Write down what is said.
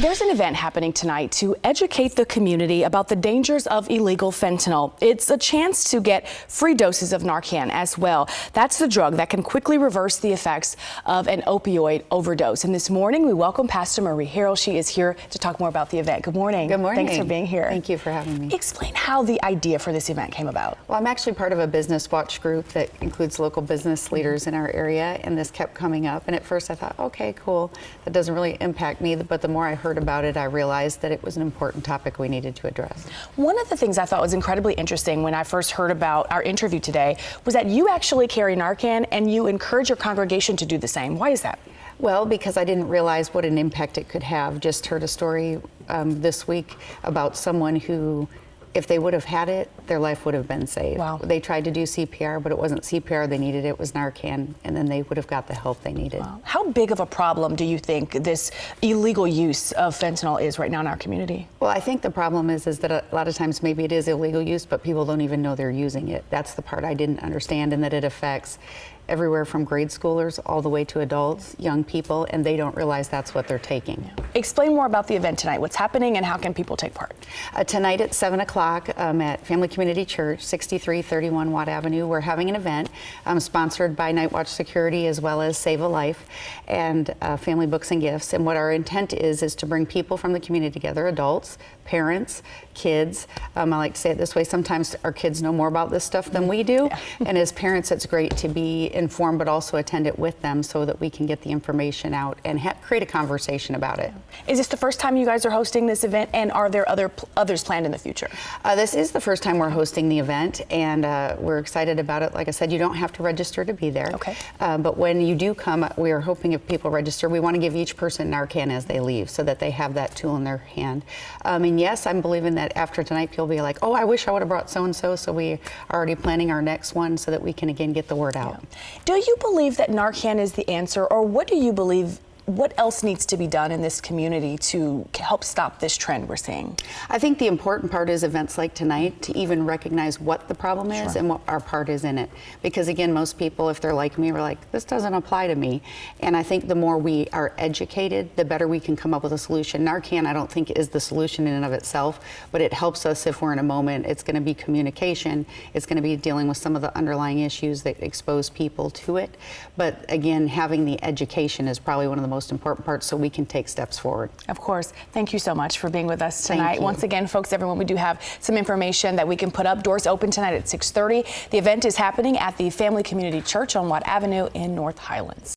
There's an event happening tonight to educate the community about the dangers of illegal fentanyl. It's a chance to get free doses of Narcan as well. That's the drug that can quickly reverse the effects of an opioid overdose. And this morning, we welcome Pastor Marie Harrell. She is here to talk more about the event. Good morning. Good morning. Thanks for being here. Thank you for having me. Explain how the idea for this event came about. Well, I'm actually part of a business watch group that includes local business leaders in our area, and this kept coming up. And at first I thought, okay, cool. That doesn't really impact me, but the more I heard about it, I realized that it was an important topic we needed to address. One of the things I thought was incredibly interesting when I first heard about our interview today was that you actually carry Narcan and you encourage your congregation to do the same. Why is that? Well, because I didn't realize what an impact it could have. Just heard a story this week about someone who, if they would have had it, their life would have been saved. Wow. They tried to do CPR, but it wasn't CPR they needed, it was Narcan, and then they would have got the help they needed. Wow. How big of a problem do you think this illegal use of fentanyl is right now in our community? Well, I think the problem is that a lot of times maybe it is illegal use, but people don't even know they're using it. That's the part I didn't understand, and that it affects everywhere from grade schoolers all the way to adults, young people, and they don't realize that's what they're taking. Explain more about the event tonight. What's happening and how can people take part? Tonight at 7 o'clock at Family Community Church, 6331 Watt Avenue, we're having an event sponsored by Night Watch Security as well as Save a Life and Family Books and Gifts. And what our intent is to bring people from the community together, adults, parents, kids. I like to say it this way, sometimes our kids know more about this stuff than we do. Yeah. And as parents, it's great to be informed, but also attend it with them so that we can get the information out and create a conversation about it. Is this the first time you guys are hosting this event, and are there others planned in the future? This is the first time we're hosting the event, and we're excited about it. Like I said, you don't have to register to be there. Okay. But when you do come, we are hoping if people register, we want to give each person Narcan as they leave so that they have that tool in their hand. And yes, I'm believing that after tonight, people will be like, oh, I wish I would have brought so-and-so, so we are already planning our next one so that we can again get the word out. Yeah. Do you believe that Narcan is the answer, or what do you believe? What else needs to be done in this community to help stop this trend we're seeing? I think the important part is events like tonight to even recognize what the problem is and what our part is in it. Because again, most people, if they're like me, are like, this doesn't apply to me. And I think the more we are educated, the better we can come up with a solution. Narcan, I don't think, is the solution in and of itself, but it helps us if we're in a moment. It's going to be communication. It's going to be dealing with some of the underlying issues that expose people to it. But again, having the education is probably one of the most important parts so we can take steps forward. Of course. Thank you so much for being with us tonight. Thank you. Once again, folks, everyone, we do have some information that we can put up. Doors open tonight at 6:30. The event is happening at the Family Community Church on Watt Avenue in North Highlands.